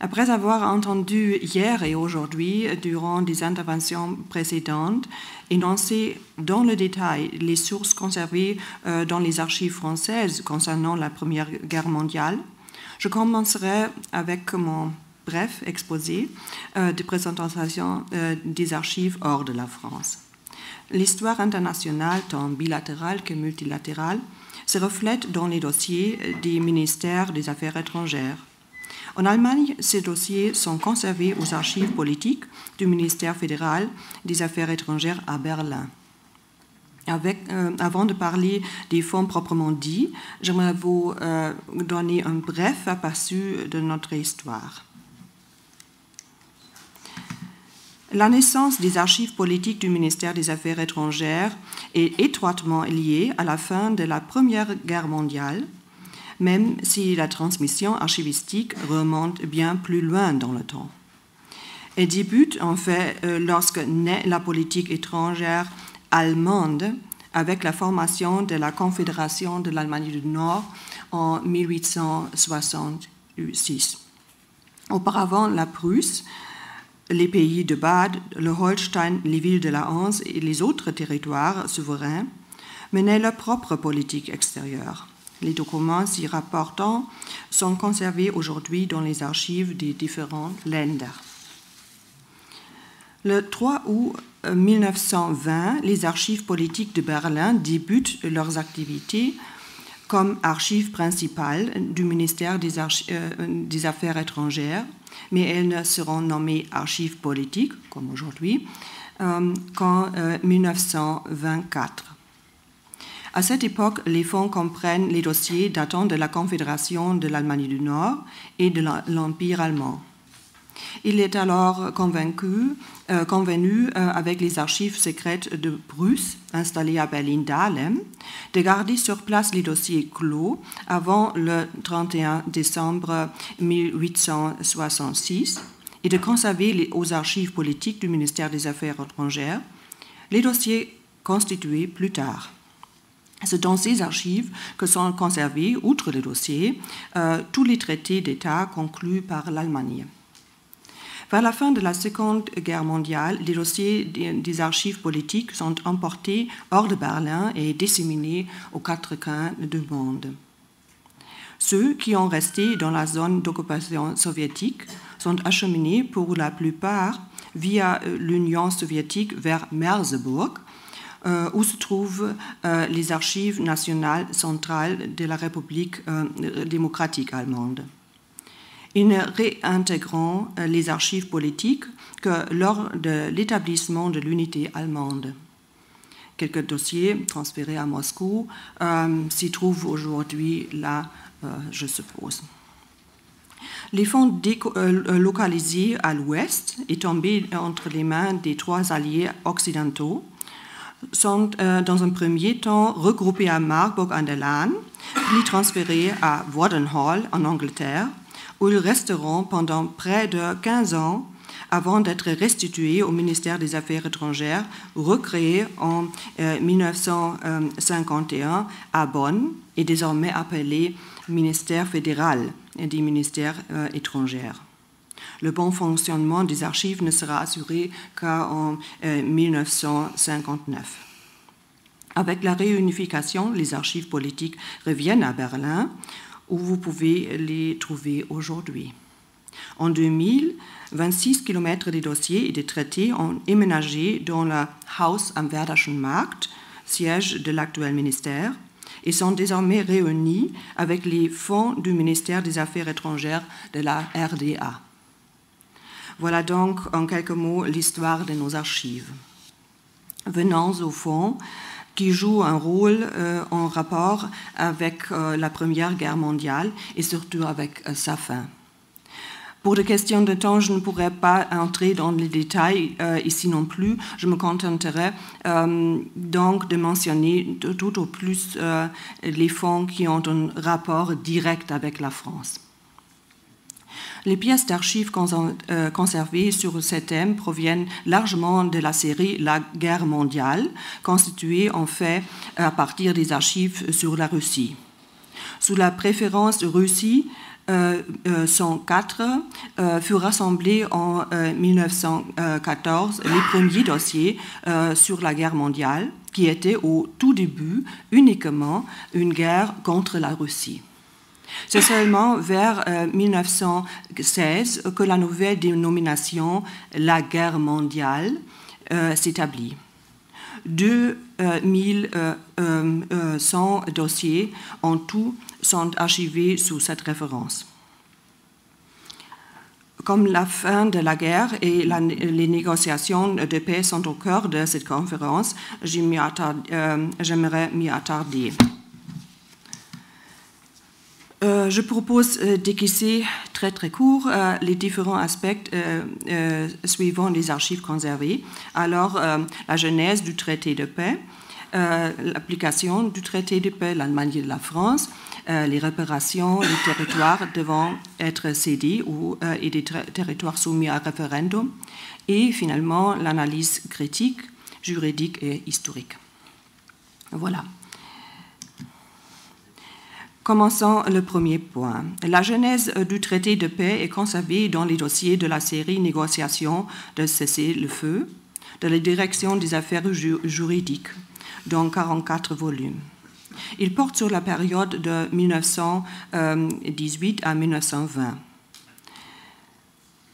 Après avoir entendu hier et aujourd'hui, durant des interventions précédentes, énoncer dans le détail les sources conservées dans les archives françaises concernant la Première Guerre mondiale, je commencerai avec mon bref exposé de présentation des archives hors de la France. L'histoire internationale, tant bilatérale que multilatérale, se reflète dans les dossiers des ministères des Affaires étrangères. En Allemagne, ces dossiers sont conservés aux archives politiques du ministère fédéral des Affaires étrangères à Berlin. Avant de parler des fonds proprement dits, j'aimerais vous donner un bref aperçu de notre histoire. La naissance des archives politiques du ministère des Affaires étrangères est étroitement liée à la fin de la Première Guerre mondiale, même si la transmission archivistique remonte bien plus loin dans le temps. Elle débute en fait lorsque naît la politique étrangère allemande avec la formation de la Confédération de l'Allemagne du Nord en 1866. Auparavant, la Prusse, les pays de Bade, le Holstein, les villes de la Hanse et les autres territoires souverains menaient leur propre politique extérieure. Les documents s'y rapportant sont conservés aujourd'hui dans les archives des différents Länder. Le 3 août 1920, les archives politiques de Berlin débutent leurs activités comme archives principales du ministère des Affaires étrangères, mais elles ne seront nommées archives politiques, comme aujourd'hui, qu'en 1924. À cette époque, les fonds comprennent les dossiers datant de la Confédération de l'Allemagne du Nord et de l'Empire allemand. Il est alors convenu avec les archives secrètes de Prusse, installées à Berlin-Dahlem, de garder sur place les dossiers clos avant le 31 décembre 1866 et de conserver aux archives politiques du ministère des Affaires étrangères les dossiers constitués plus tard. C'est dans ces archives que sont conservés, outre les dossiers, tous les traités d'État conclus par l'Allemagne. Vers la fin de la Seconde Guerre mondiale, les dossiers des archives politiques sont emportés hors de Berlin et disséminés aux quatre coins du monde. Ceux qui ont resté dans la zone d'occupation soviétique sont acheminés pour la plupart via l'Union soviétique vers Merseburg, où se trouvent les archives nationales centrales de la République démocratique allemande. Ils ne réintégrant les archives politiques que lors de l'établissement de l'unité allemande. Quelques dossiers transférés à Moscou s'y trouvent aujourd'hui là, je suppose. Les fonds localisés à l'ouest et tombés entre les mains des trois alliés occidentaux sont dans un premier temps regroupés à Marburg an der Lahn, puis transférés à Wardenhall en Angleterre, où ils resteront pendant près de 15 ans avant d'être restitués au ministère des Affaires étrangères, recréé en 1951 à Bonn et désormais appelé ministère fédéral des ministères étrangers. Le bon fonctionnement des archives ne sera assuré qu'en 1959. Avec la réunification, les archives politiques reviennent à Berlin, où vous pouvez les trouver aujourd'hui. En 2000, 26 km des dossiers et des traités ont éménagé dans le Haus am Werderschen Markt, siège de l'actuel ministère, et sont désormais réunis avec les fonds du ministère des Affaires étrangères de la RDA. Voilà donc en quelques mots l'histoire de nos archives. Venons au fond, qui joue un rôle en rapport avec la Première Guerre mondiale et surtout avec sa fin. Pour des questions de temps, je ne pourrais pas entrer dans les détails ici non plus. Je me contenterai donc de mentionner tout au plus les fonds qui ont un rapport direct avec la France. Les pièces d'archives conservées sur ce thème proviennent largement de la série La Guerre mondiale, constituée en fait à partir des archives sur la Russie. Sous la préférence de Russie, 104 furent rassemblés en 1914 les premiers dossiers sur la guerre mondiale, qui était au tout début uniquement une guerre contre la Russie. C'est seulement vers 1916 que la nouvelle dénomination « la guerre mondiale » s'établit. 2100 dossiers en tout sont archivés sous cette référence. Comme la fin de la guerre et les négociations de paix sont au cœur de cette conférence, j'aimerais m'y attarder. Je propose d'équisser très court les différents aspects suivant les archives conservées. Alors, la genèse du traité de paix, l'application du traité de paix, l'Allemagne et la France, les réparations, les territoires devant être cédés et des territoires soumis à référendum, et finalement l'analyse critique, juridique et historique. Voilà. Commençons le premier point. La genèse du traité de paix est conservée dans les dossiers de la série Négociations de cessez-le-feu de la Direction des affaires juridiques, dans 44 volumes. Il porte sur la période de 1918 à 1920.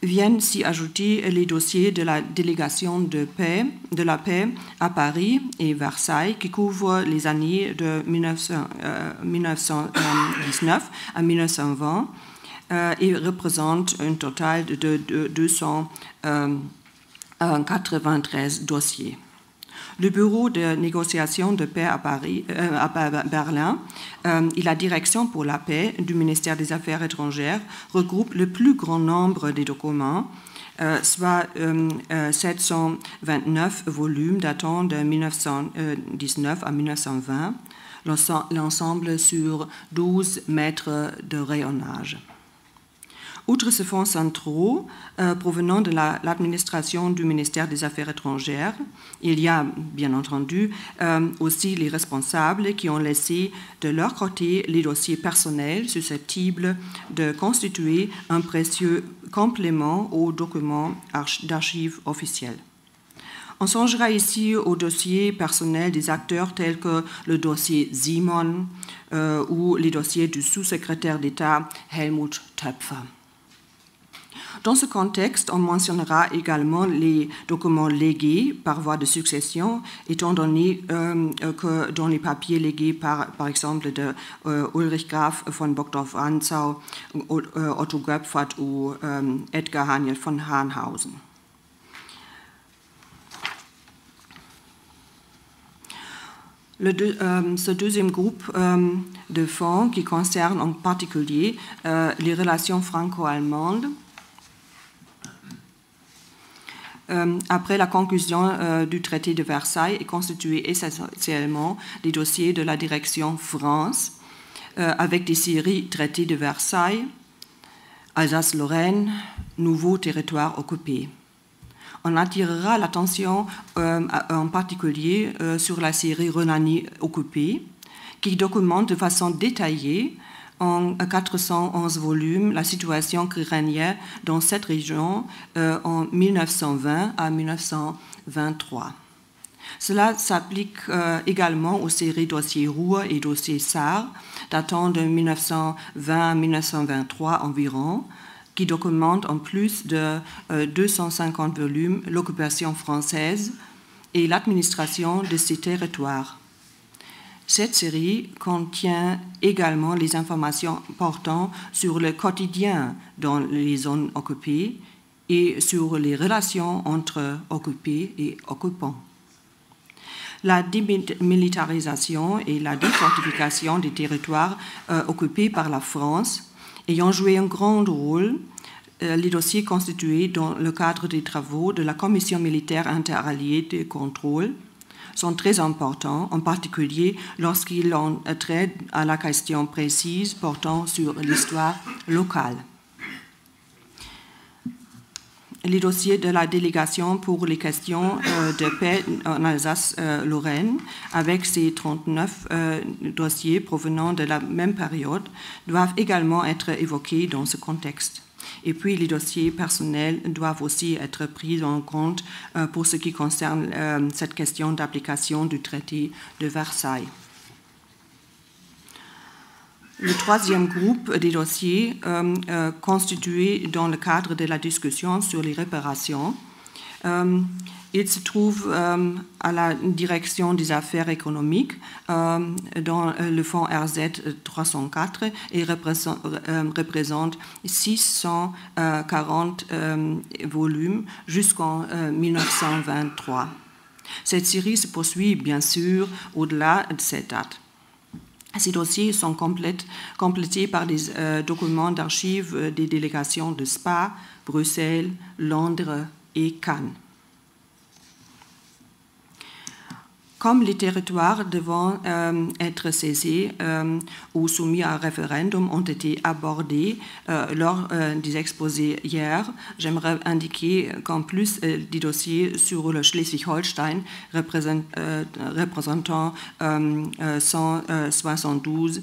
Viennent s'y ajouter les dossiers de la délégation de la paix à Paris et Versailles qui couvrent les années de 1919 à 1920 et représentent un total de 293 dossiers. Le bureau de négociation de paix à Berlin et la direction pour la paix du ministère des Affaires étrangères regroupent le plus grand nombre des documents, soit 729 volumes datant de 1919 à 1920, l'ensemble sur 12 mètres de rayonnage. Outre ces fonds centraux provenant de l'administration du ministère des Affaires étrangères, il y a bien entendu aussi les responsables qui ont laissé de leur côté les dossiers personnels susceptibles de constituer un précieux complément aux documents d'archives officiels. On songera ici aux dossiers personnels des acteurs tels que le dossier Simon ou les dossiers du sous-secrétaire d'État Helmut Töpfer. Dans ce contexte, on mentionnera également les documents légués par voie de succession, étant donné que dans les papiers légués par exemple de Ulrich Graf von Brockdorff-Rantzau, Otto Göpfert ou Edgar Haniel von Hahnhausen. Ce deuxième groupe de fonds qui concerne en particulier les relations franco-allemandes. Après la conclusion du traité de Versailles est constitué essentiellement des dossiers de la direction France, avec des séries traités de Versailles, Alsace-Lorraine, nouveaux territoires occupés. On attirera l'attention en particulier sur la série Rhénanie occupée, qui documente de façon détaillée en 411 volumes la situation qui régnait dans cette région en 1920 à 1923. Cela s'applique également aux séries dossiers Ruhr et dossiers Saar, datant de 1920 à 1923 environ, qui documentent en plus de 250 volumes l'occupation française et l'administration de ces territoires. Cette série contient également les informations portant sur le quotidien dans les zones occupées et sur les relations entre occupés et occupants. La démilitarisation et la défortification des territoires occupés par la France ayant joué un grand rôle, les dossiers constitués dans le cadre des travaux de la Commission militaire interalliée de contrôle sont très importants, en particulier lorsqu'ils ont trait à la question précise portant sur l'histoire locale. les dossiers de la délégation pour les questions de paix en Alsace-Lorraine, avec ses 39 dossiers provenant de la même période, doivent également être évoqués dans ce contexte. Et puis les dossiers personnels doivent aussi être pris en compte pour ce qui concerne cette question d'application du traité de Versailles. Le troisième groupe des dossiers constitué dans le cadre de la discussion sur les réparations, il se trouve à la direction des affaires économiques dans le fonds RZ 304 et représente 640 volumes jusqu'en 1923. Cette série se poursuit bien sûr au-delà de cette date. Ces dossiers sont complétés par des documents d'archives des délégations de Spa, Bruxelles, Londres et Cannes. Comme les territoires devant être saisis ou soumis à un référendum ont été abordés lors des exposés hier, j'aimerais indiquer qu'en plus des dossiers sur le Schleswig-Holstein représentant 172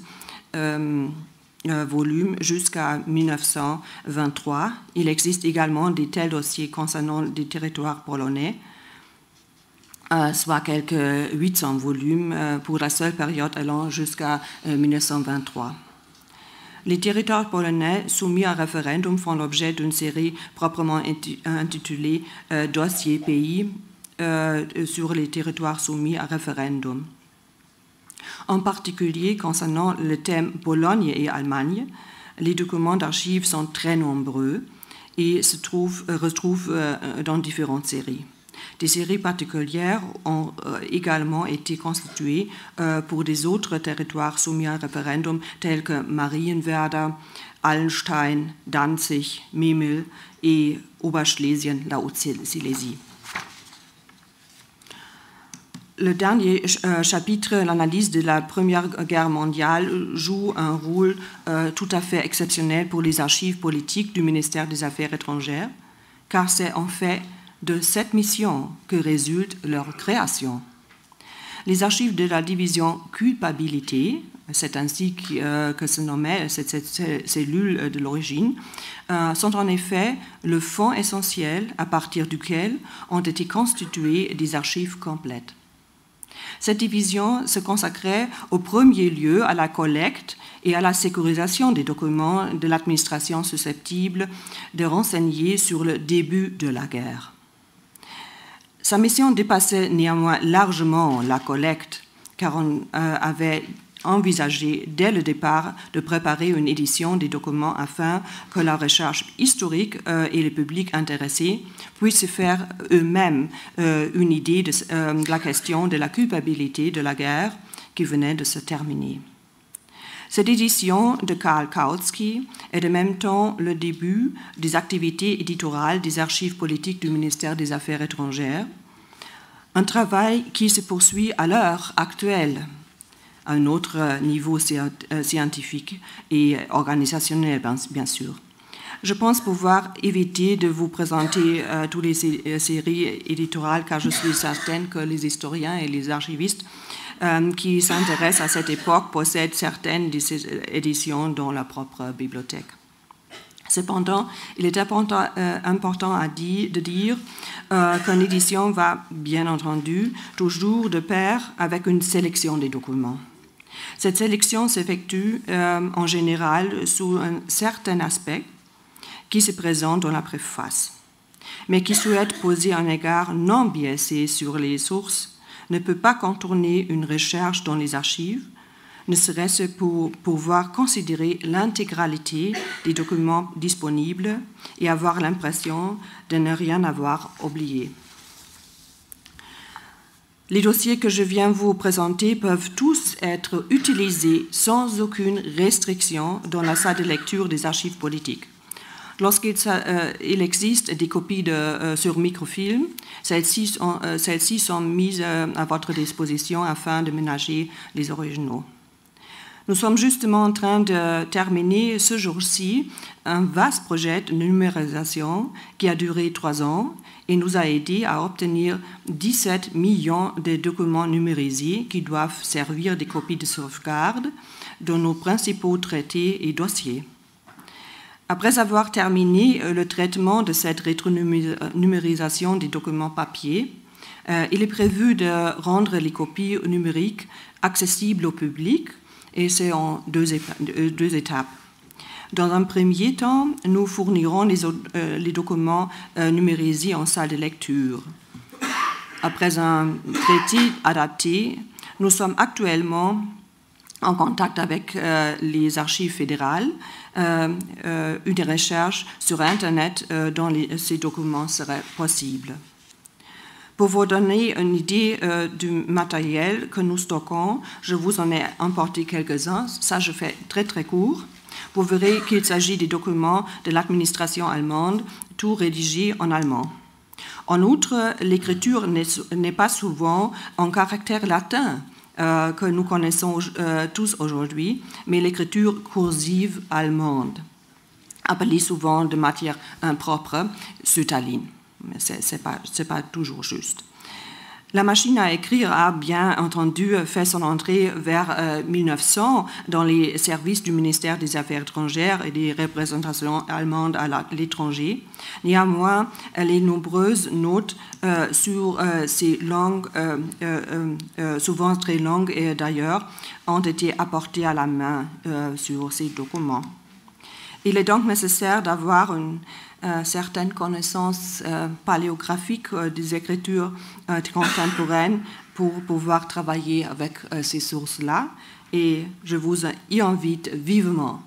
volumes jusqu'à 1923, il existe également des tels dossiers concernant des territoires polonais, soit quelques 800 volumes pour la seule période allant jusqu'à 1923. Les territoires polonais soumis à référendum font l'objet d'une série proprement intitulée « Dossier pays » sur les territoires soumis à référendum. En particulier, concernant le thème Pologne et Allemagne, les documents d'archives sont très nombreux et se retrouvent dans différentes séries. Des séries particulières ont également été constituées pour des autres territoires soumis à référendum tels que Marienwerder, Allenstein, Danzig, Memel et Oberschlesien, la Haute-Silésie. Le dernier chapitre, l'analyse de la Première Guerre mondiale, joue un rôle tout à fait exceptionnel pour les archives politiques du ministère des Affaires étrangères, car c'est en fait de cette mission que résulte leur création. Les archives de la division culpabilité, c'est ainsi que se nommait cette cellule de l'origine, sont en effet le fond essentiel à partir duquel ont été constituées des archives complètes. Cette division se consacrait au premier lieu à la collecte et à la sécurisation des documents de l'administration susceptibles de renseigner sur le début de la guerre. Sa mission dépassait néanmoins largement la collecte, car on avait envisagé dès le départ de préparer une édition des documents afin que la recherche historique et le public intéressé puissent se faire eux-mêmes une idée de la question de la culpabilité de la guerre qui venait de se terminer. Cette édition de Karl Kautsky est en même temps le début des activités éditoriales des archives politiques du ministère des Affaires étrangères, un travail qui se poursuit à l'heure actuelle à un autre niveau scientifique et organisationnel, bien sûr. Je pense pouvoir éviter de vous présenter toutes les séries éditoriales, car je suis certaine que les historiens et les archivistes qui s'intéressent à cette époque possèdent certaines de ces éditions dans leur propre bibliothèque. Cependant, il est important de dire qu'une édition va, bien entendu, toujours de pair avec une sélection des documents. Cette sélection s'effectue en général sous un certain aspect qui se présente dans la préface, mais qui souhaite poser un égard non biaisé sur les sources ne peut pas contourner une recherche dans les archives, ne serait-ce pour pouvoir considérer l'intégralité des documents disponibles et avoir l'impression de ne rien avoir oublié. Les dossiers que je viens vous présenter peuvent tous être utilisés sans aucune restriction dans la salle de lecture des archives politiques. Lorsqu'il existe des copies sur microfilm, celles-ci sont mises à votre disposition afin de ménager les originaux. Nous sommes justement en train de terminer ce jour-ci un vaste projet de numérisation qui a duré 3 ans et nous a aidé à obtenir 17 millions de documents numérisés qui doivent servir de copies de sauvegarde de nos principaux traités et dossiers. Après avoir terminé le traitement de cette rétronumérisation des documents papier, il est prévu de rendre les copies numériques accessibles au public, et c'est en deux étapes. Dans un premier temps, nous fournirons les documents numérisés en salle de lecture. Après un traité adapté, nous sommes actuellement en contact avec les archives fédérales, une recherche sur Internet dont ces documents seraient possibles. Pour vous donner une idée du matériel que nous stockons, je vous en ai importé quelques-uns. Ça, je fais très, très court. Vous verrez qu'il s'agit des documents de l'administration allemande, tout rédigés en allemand. En outre, l'écriture n'est pas souvent en caractère latin, que nous connaissons tous aujourd'hui, mais l'écriture cursive allemande, appelée souvent de matière impropre sutaline. Mais ce n'est pas toujours juste. La machine à écrire a bien entendu fait son entrée vers 1900 dans les services du ministère des Affaires étrangères et des représentations allemandes à l'étranger. Néanmoins, les nombreuses notes sur ces langues, souvent très longues et d'ailleurs, ont été apportées à la main sur ces documents. Il est donc nécessaire d'avoir une certaines connaissances paléographiques des écritures contemporaines pour pouvoir travailler avec ces sources-là. Et je vous y invite vivement.